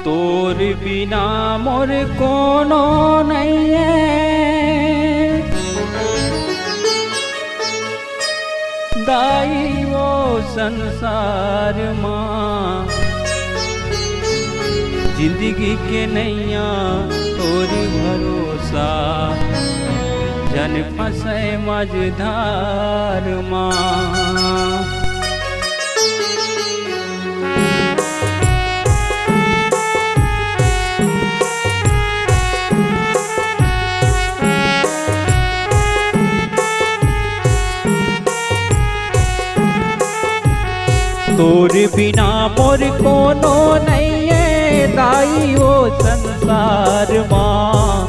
तोर बिना मोर कोनो नहीं है। दाई वो संसार माँ जिंदगी के नैया तोरी भरोसा जन फंसे मझधार माँ। तोर बिना मोर कोनो नहीं है। दाई वो संसार माँ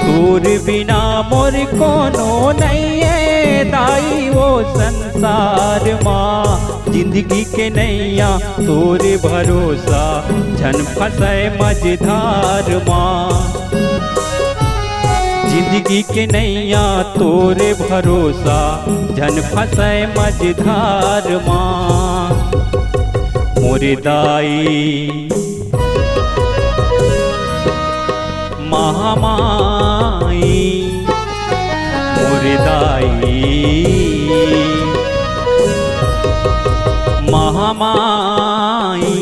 तोर बिना मोर कोनो नहीं है। दाई वो संसार माँ जिंदगी के नैया तोरे भरोसा झन फंसे मझधार माँ। जिंदगी के नैया तोरे भरोसा झन फंसे मझधार माँ। मोरे दाई महामाई मोरे दाई महामाई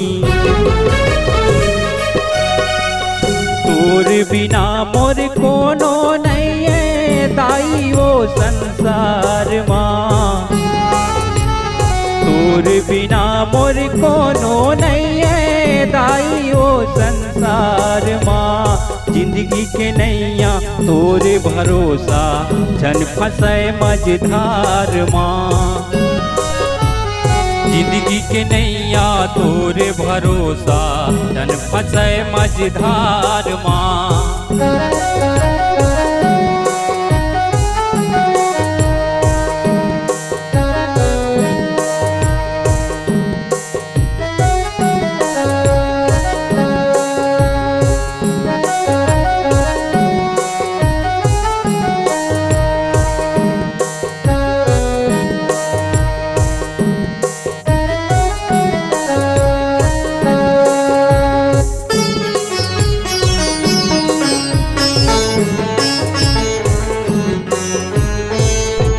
तोर बिना मोर कोनो नहीं है। दाई वो संसार माँ तोर बिना मोर कोनो नहीं है। दाई वो संसार माँ जिंदगी के नैया तोरे भरोसा झन फंसे मझधार माँ। जिंदगी के नैया तोरे भरोसा जन फंसे मझधार माँ।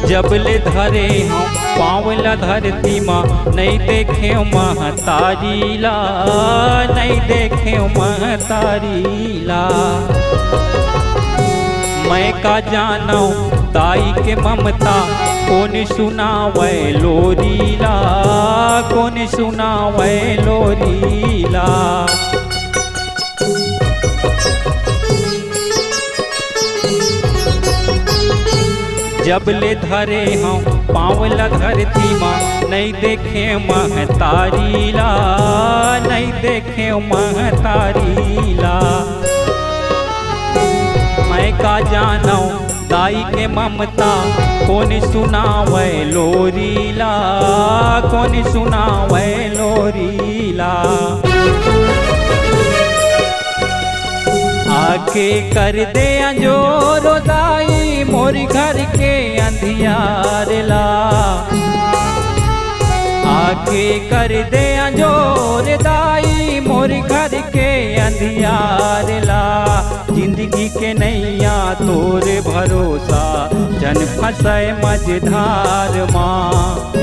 जबले धरे हम पावला धरती माँ नहीं देखे महतारी ला नहीं देखे महतारी ला। मैं का जानो ताई के ममता कौन सुनावे लोरी ला कौन सुनावे लोरी ला। जबले धरे हम पावला धरती माँ नहीं देखे महतारी ला नहीं देखे महतारी ला। मैं का जानो दाई के ममता कौन सुनावे लोरी ला कौन सुनावे लोरी ला। आके कर दे अंजोरो दाई मोर घर के अंधियार ला। आके कर दे अंजोर दाई मोर घर के अंधियार ला। जिंदगी के नैया तोरे भरोसा जन फंसे मझधार माँ।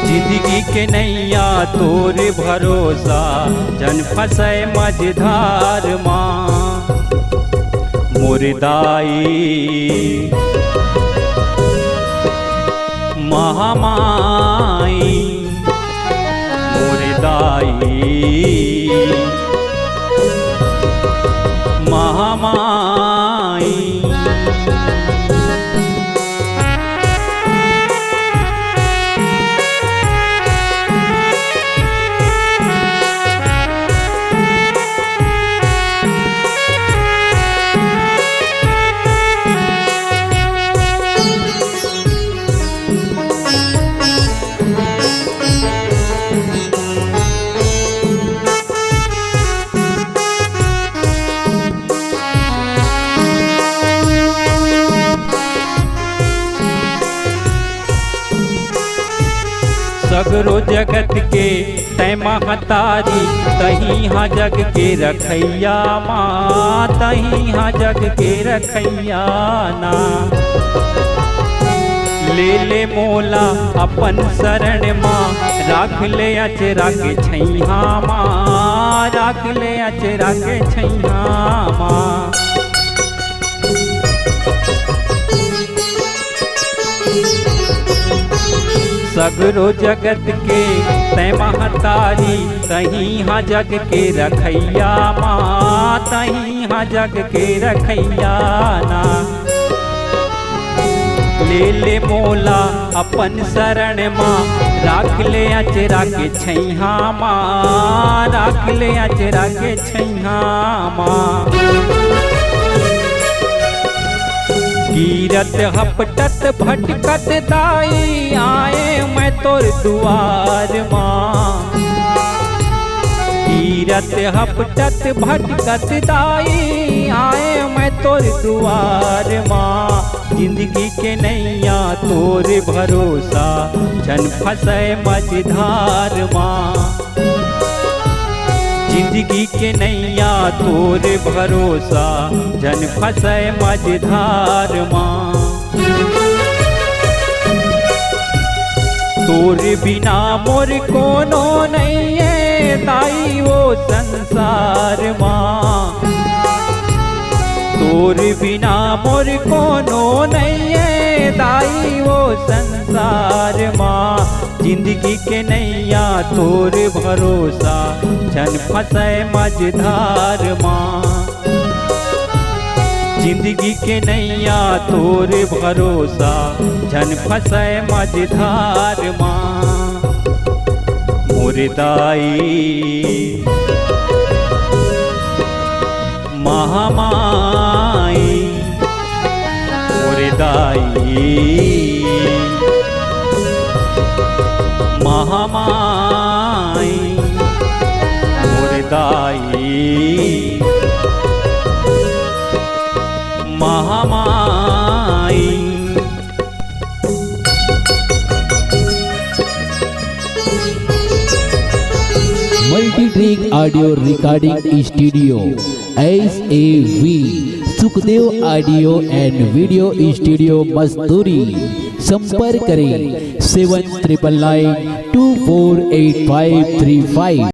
जिंदगी के नैया तोरे भरोसा जन फंसे मझधार माँ। मोर दाई महामाई मोर दाई महामाई। सगरो जगत के तै महतारी, तही हाँ जग के रखैया माँ, तही हाँ जग के रखैया ना। ले ले मोला अपन शरण माँ, राख ले अचरा के छैया माँ, राख ले अचरा के छैया माँ। सगरो जगत के तै महतारी, तही हाँ जग के रखैया माँ, तही हाँ जग के रखैया ना। ले ले मोला अपन शरण माँ, राख ले अचरा के छैया माँ, राख ले अचरा के छैया माँ। गिरत हपटत भटकत दाई, आए मैं तोर दुआर माँ। गिरत हपटत भटकत दाई, आए मैं तोर दुआर माँ। जिंदगी के नैया तोर भरोसा, जन फंसे मझधार माँ। जिंदगी के नैया तोर भरोसा, जन फंसे मझधार माँ। तोर बिना मोर कोनो नहीं है दाई वो संसार माँ। तोर बिना मोर कोनो नहीं है दाई वो संसार माँ। जिंदगी के नैया तोर भरोसा, जन फंसे मझधार माँ। जिंदगी के नैया तोर भरोसा, जन फंसे मझधार माँ। मोर दाई महामाई, मोर दाई महामाई, मोर दाई Mahamai. Multitrack audio recording studio SAV, Sukhdev audio and video studio Masturi. संपर्क करें 7999248535।